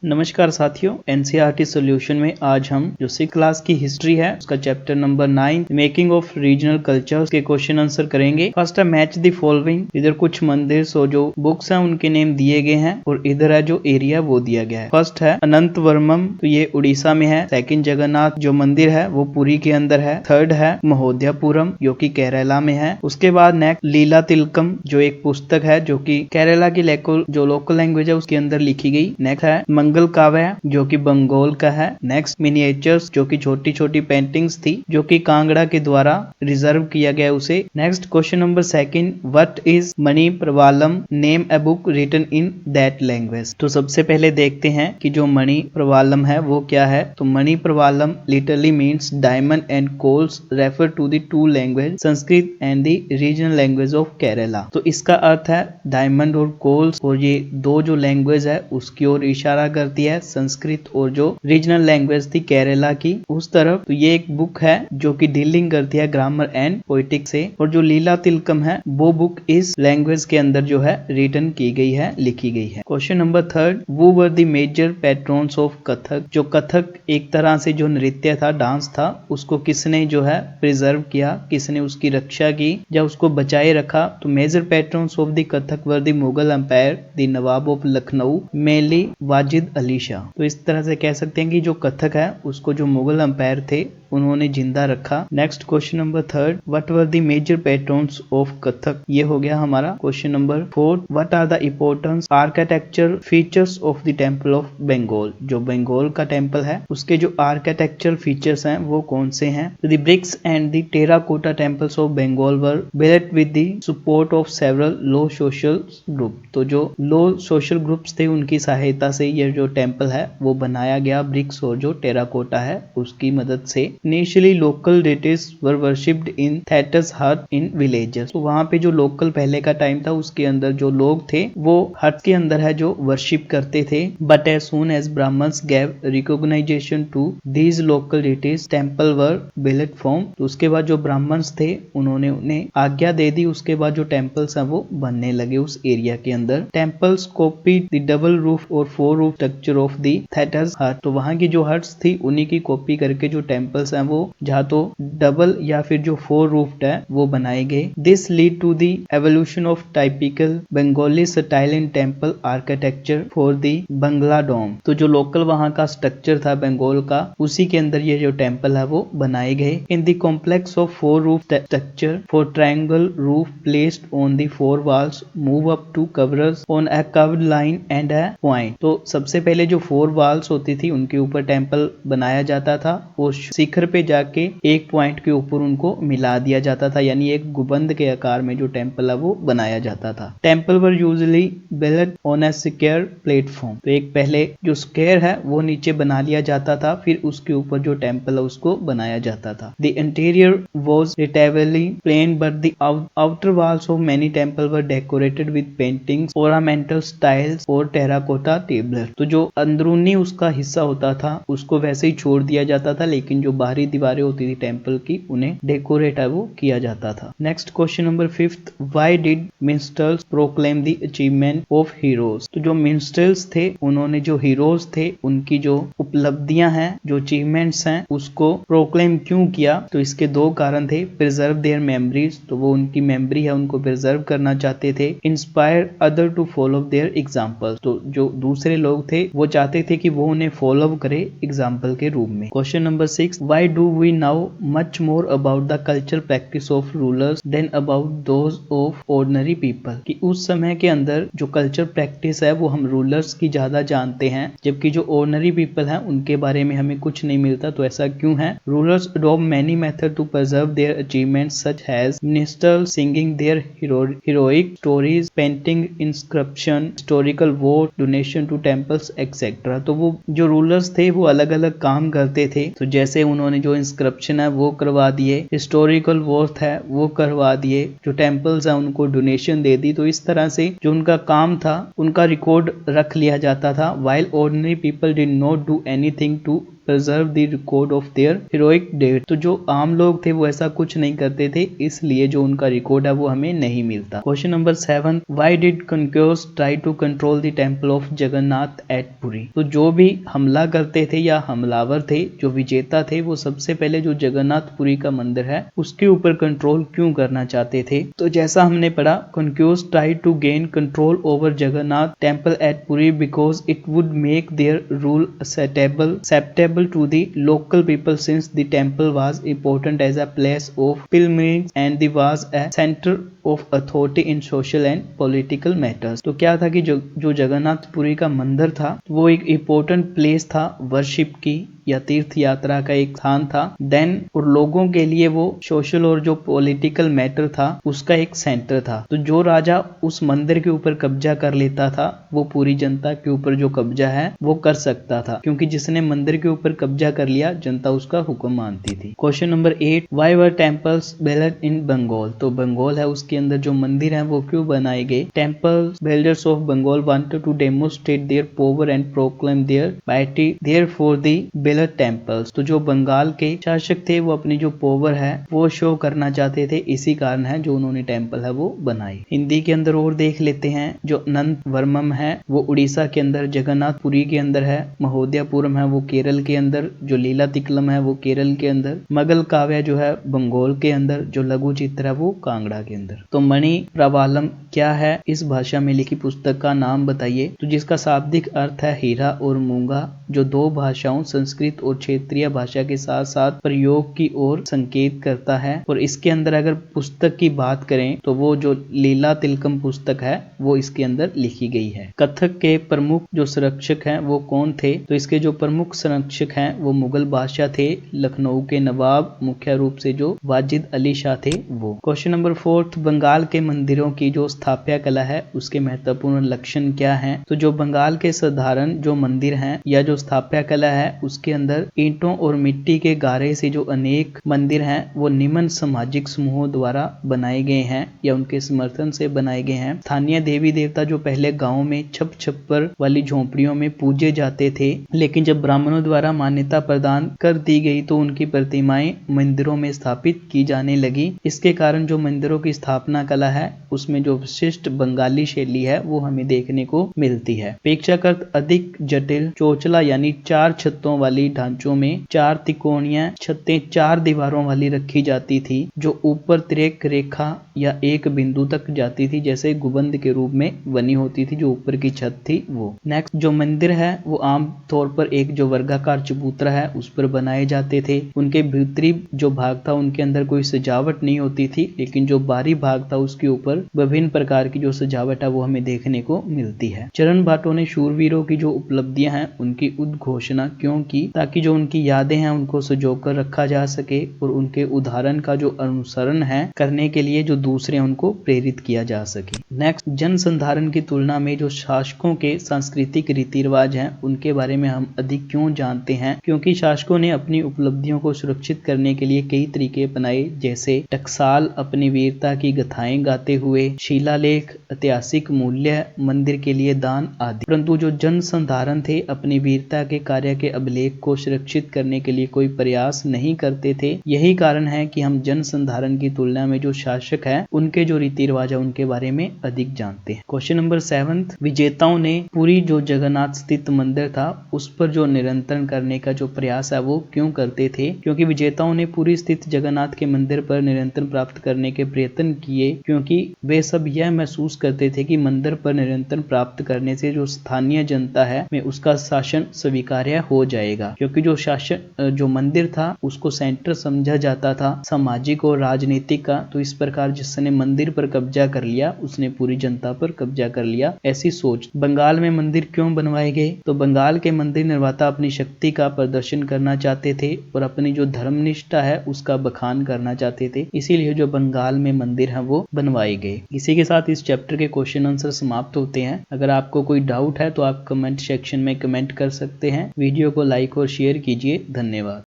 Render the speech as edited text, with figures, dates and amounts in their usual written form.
नमस्कार साथियों, NCERT solution में आज हम जो 6 क्लास की हिस्ट्री है उसका chapter number 9 making of regional cultures के क्वेश्चन आंसर करेंगे। फर्स्ट है मैच द फॉलोइंग। इधर कुछ मंदिर और जो बुक्स हैं उनके नेम दिए गए हैं और इधर है जो एरिया वो दिया गया है। फर्स्ट है अनंत वर्मम, तो ये उड़ीसा में है। सेकंड जगन्नाथ जो मंदिर है वो पुरी के अंदर है। थर्ड है महोदयपुरम जो कि केरला में है। उसके बाद नेक्स्ट लीला तिलकम जो एक पुस्तक है जो कि केरला की जो लोकल लैंग्वेज है उसके अंदर लिखी गई। नेक्स्ट है मंगल काव्य जो कि बंगाल का है। नेक्स्ट मिनिएचर्स जो कि छोटी छोटी पेंटिंग्स थी जो कि कांगड़ा के द्वारा रिजर्व किया गया उसे। Next question number second, what is Manipravalam, name a book written in that language. तो सबसे पहले देखते हैं कि जो मणि प्रवालम है वो क्या है। तो Manipravalam literally means diamond and corals, refer to the two language Sanskrit and the regional language of Kerala. तो इसका अर्थ है डायमंड और कोल्स, और ये दो जो लैंग्वेज है उसकी ओर इशारा करती है, संस्कृत और जो रीजनल लैंग्वेज थी केरला की उस तरफ। तो ये एक बुक है जो कि डीलिंग करती है ग्रामर एंड पोएटिक्स से, और जो लीला तिलकम है वो बुक इस लैंग्वेज के अंदर जो है रिटन की गई है, लिखी गई है। Question number third, who were the major patrons of Kathak. जो कथक एक तरह से जो नृत्य था, डांस था, उसको किसने जो है प्रिजर्व किया, किसने उसकी रक्षा की या उसको बचाए रखा। तो major patrons of the Kathak were the Mughal empire, the Nawab of Lucknow, mainly Wajid Ali Shah. तो इस तरह से कह सकते हैं कि जो कथक है उसको जो मुगल एम्पायर थे उन्होंने जिंदा रखा। Next question number third, what were the major patrons of Kathak. ये हो गया हमारा question number fourth, what are the important architecture features of the temple of Bengal. जो बंगाल का टेम्पल है उसके जो आर्किटेक्चर फीचर्स हैं वो कौन से हैं। The bricks and the terracotta temples of Bengal were built with the support of several low social group. तो जो लो सोशल ग्रुप्स थे उनकी सहायता से ये जो टेम्पल है वो बनाया गया, ब्रिक्स और जो टेराकोटा है उसकी मदद से। Initially local deities were worshipped in thatched huts in villages. तो वहां पे जो लोकल पहले का टाइम था उसके अंदर जो लोग थे वो हट के अंदर है जो वर्शिप करते थे। But as soon as Brahmins gave recognition to these local deities temple were built from. तो उसके बाद जो ब्राह्मण्स थे उन्होंने उन्हें आज्ञा दे दी, उसके बाद जो टेम्पल्स हैं वो बनने लगे उस एरिया के अंदर। Temples copied the double roof और 4 रूफ स्ट्रक्चर ऑफ द थेटस हट। तो वहां की जो हट्स थी उन्हीं की कॉपी करके जो टेम्पल्स हैं वो जहाँ तो डबल या फिर जो 4 रूफ्ड है वो बनाए गए। This lead to the evolution of typical Bengali style in temple architecture for the Bangla dome. तो जो लोकल वहां का स्ट्रक्चर था बंगाल का उसी के अंदर ये जो टेम्पल है वो बनाए गए। In the complex of 4 roof structure for triangle roof placed on the 4 walls move up to covers on a curved line and a point. तो सबसे पहले जो 4 वॉल्स होती थी उनके ऊपर टेम्पल बनाया जाता था और शिखर पे जाके एक पॉइंट के ऊपर उनको मिला दिया जाता था, यानी एक गुबंद के आकार में जो टेम्पल है वो बनाया जाता था। Temple were usually built on a square platform. तो एक पहले जो स्क्वायर है वो नीचे बना लिया जाता था, फिर उसके ऊपर जो टेम्पल है उसको बनाया जाता था। The interior was relatively plain but the outer walls of many temple were decorated with paintings, ornamental styles और टेराकोटा टेबलर। तो जो अंदरूनी उसका हिस्सा होता था उसको वैसे ही छोड़ दिया जाता था, लेकिन जो बाहरी दीवारें होती थी टेम्पल की उन्हें डेकोरेट है वो किया जाता था। Next question number fifth, why did ministers proclaim the achievement of heroes. तो जो मिनिस्टर्स थे उन्होंने जो हीरोज थे उनकी जो उपलब्धियां हैं, जो अचीवमेंट्स हैं उसको प्रोक्लेम क्यों किया। तो इसके दो कारण थे। प्रिजर्व देयर मेमोरीज, तो वो उनकी मेमोरी है उनको प्रिजर्व करना चाहते थे। Inspire other to follow their example, तो जो दूसरे लोग थे वो चाहते थे कि वो उन्हें फॉलो करे एग्जाम्पल के रूप में। Question number 6, why do we now much more about the culture practice of rulers than about those of ordinary people. कि उस समय के अंदर जो कल्चर प्रैक्टिस है वो हम रूलर्स की ज्यादा जानते हैं, जबकि जो ऑर्डिनरी पीपल हैं उनके बारे में हमें कुछ नहीं मिलता। तो ऐसा क्यों है। Rulers adopt many method to preserve their achievements such as ministers singing their heroic stories, painting inscription, historical vote, donation to temples etcetera. तो वो जो रूलर्स थे वो अलग अलग काम करते थे। तो जैसे उन्होंने जो इंस्क्रिप्शन है वो करवा दिए, हिस्टोरिकल वोट है वो करवा दिए, जो टेम्पल्स है उनको डोनेशन दे दी। तो इस तरह से जो उनका काम था उनका रिकॉर्ड रख लिया जाता था। While ordinary people did not do anything to preserve the record of their heroic deeds। तो जो आम लोग थे वो ऐसा कुछ नहीं करते थे, इसलिए जो उनका रिकॉर्ड है वो हमें नहीं मिलता। Question number 7, why did conquerors try to control the temple of Jagannath at Puri. तो जो भी हमला करते थे या हमलावर थे, जो विजेता थे, वो सबसे पहले जो जगन्नाथपुरी का मंदिर है उसके ऊपर कंट्रोल क्यों करना चाहते थे। तो जैसा हमने पढ़ा, conquerors tried to gain control over Jagannath temple at Puri because it would make their rule acceptable to the local people, since the temple was important as a place of pilgrimage and the was a center of authority in social and political matters। तो क्या था कि जो जगन्नाथपुरी का मंदिर था वो एक इम्पोर्टेंट प्लेस था वर्शिप की या तीर्थ यात्रा का एक स्थान था। देन और लोगों के लिए वो सोशल और जो पॉलिटिकल मैटर था उसका एक सेंटर था। तो जो राजा उस मंदिर के ऊपर कब्जा कर लेता था वो पूरी जनता के ऊपर जो कब्जा है वो कर सकता था, क्योंकि जिसने मंदिर के ऊपर कब्जा कर लिया जनता उसका हुक्म मानती थी। Question number 8, why were temples built in Bengal. तो बंगाल है उसके अंदर जो मंदिर है वो क्यों बनाए गए। Temples builders of Bengal wanted to demonstrate their power and proclaim their piety, therefore the temples. तो जो बंगाल के शासक थे वो अपनी जो पावर है वो शो करना चाहते थे, इसी कारण है जो उन्होंने टेम्पल है वो बनाई। हिंदी के अंदर और देख लेते हैं, जो नंद वर्मम है वो उड़ीसा के अंदर, जगन्नाथपुरी के अंदर है, महोदयपुरम है वो केरल के अंदर, जो लीला तिकलम है वो केरल के अंदर, मगल काव्य जो है बंगाल के अंदर, जो लघु चित्र है वो कांगड़ा के अंदर। तो मणि प्रवालम क्या है, इस भाषा में लिखी पुस्तक का नाम बताइए। तो जिसका शाब्दिक अर्थ है हीरा और मूंगा, जो दो भाषाओं संस्कृत और क्षेत्रीय भाषा के साथ साथ प्रयोग की ओर संकेत करता है। और इसके अंदर अगर पुस्तक की बात करें तो वो जो लीला तिलकम पुस्तक है वो इसके अंदर लिखी गई है। कथक के प्रमुख जो संरक्षक हैं वो कौन थे। तो इसके जो प्रमुख संरक्षक हैं वो मुगल बादशाह थे, लखनऊ के नवाब मुख्य रूप से जो वाजिद अली शाह थे वो। क्वेश्चन नंबर 4, बंगाल के मंदिरों की जो स्थापत्य कला है उसके महत्वपूर्ण लक्षण क्या हैं। तो जो बंगाल के साधारण जो मंदिर हैं या जो स्थापत्य कला है उसके अंदर ईंटों और मिट्टी के गारे से जो अनेक मंदिर हैं वो निम्न सामाजिक समूहों द्वारा बनाए गए हैं या उनके समर्थन से बनाए गए हैं। स्थानीय देवी देवता जो पहले गांव में छप्पर वाली झोंपड़ियों में पूजे जाते थे, लेकिन जब ब्राह्मणों द्वारा मान्यता प्रदान कर दी गई तो उनकी प्रतिमाएं मंदिरों में स्थापित की जाने लगी। इसके कारण जो मंदिरों की स्थापना कला है उसमें जो विशिष्ट बंगाली शैली है वो हमें देखने को मिलती है। अपेक्षाकृत अधिक जटिल चोचला यानी 4 छतों वाली ढांचों में 4 त्रिकोणीय छतें 4 दीवारों वाली रखी जाती थी, जो ऊपर तिरक रेखा या एक बिंदु तक जाती थी, जैसे गुंबद के रूप में बनी होती थी जो ऊपर की छत थी वो। नेक्स्ट जो मंदिर है वो आम तौर पर एक जो वर्गाकार चबूतरा है उस पर बनाए जाते थे। उनके भीतरी जो भाग था उनके अंदर कोई सजावट नहीं होती थी, लेकिन जो बाहरी भाग था उसके ऊपर विभिन्न प्रकार की जो सजावट है वो हमें देखने को मिलती है। चरण भाटो ने शूरवीरों की जो उपलब्धियां हैं उनकी उद्घोषणा क्यों की, ताकि जो उनकी यादें हैं उनको संजोकर रखा जा सके और उनके उदाहरण का जो अनुसरण है करने के लिए जो दूसरे उनको प्रेरित किया जा सके। नेक्स्ट, जन संधारण की तुलना में जो शासकों के सांस्कृतिक रीति रिवाज हैं उनके बारे में हम अधिक क्यों जानते हैं। क्योंकि शासकों ने अपनी उपलब्धियों को सुरक्षित करने के लिए कई तरीके अपनाए, जैसे टकसाल अपनी वीरता की गाथाएं गाते हुए, शिलालेख, ऐतिहासिक मूल्य, मंदिर के लिए दान आदि। परंतु जो जन संधारण थे अपनी वीरता के कार्य के अभिलेख को सुरक्षित करने के लिए कोई प्रयास नहीं करते थे। यही कारण है कि हम जन संधारण की तुलना में जो शासक है उनके जो रीति रिवाज है उनके बारे में अधिक जानते हैं। क्वेश्चन नंबर 7, विजेताओं ने पूरी जो जगन्नाथ स्थित मंदिर था उस पर जो नियंत्रण करने का जो प्रयास है वो क्यों करते थे। क्योंकि विजेताओं ने पूरी स्थित जगन्नाथ के मंदिर पर नियंत्रण प्राप्त करने के प्रयत्न किए, क्योंकि वे सब यह महसूस करते थे कि मंदिर पर नियंत्रण प्राप्त करने से जो स्थानीय जनता है में उसका शासन स्वीकार्य हो जाएगा। क्योंकि जो शासन जो मंदिर था उसको सेंटर समझा जाता था सामाजिक और राजनीतिक का, तो इस प्रकार जिसने मंदिर पर कब्जा कर लिया उसने पूरी जनता पर कब्जा कर लिया, ऐसी सोच। बंगाल में मंदिर क्यों बनवाए गए। तो बंगाल के मंदिर निर्माता अपनी शक्ति का प्रदर्शन करना चाहते थे और अपनी जो धर्मनिष्ठा है उसका बखान करना चाहते थे, इसीलिए जो बंगाल में मंदिर है वो बनवाए गए। इसी के साथ इस चैप्टर के क्वेश्चन आंसर समाप्त होते हैं। अगर आपको कोई डाउट है तो आप कमेंट सेक्शन में कमेंट कर सकते हैं। वीडियो को लाइक और शेयर कीजिए। धन्यवाद।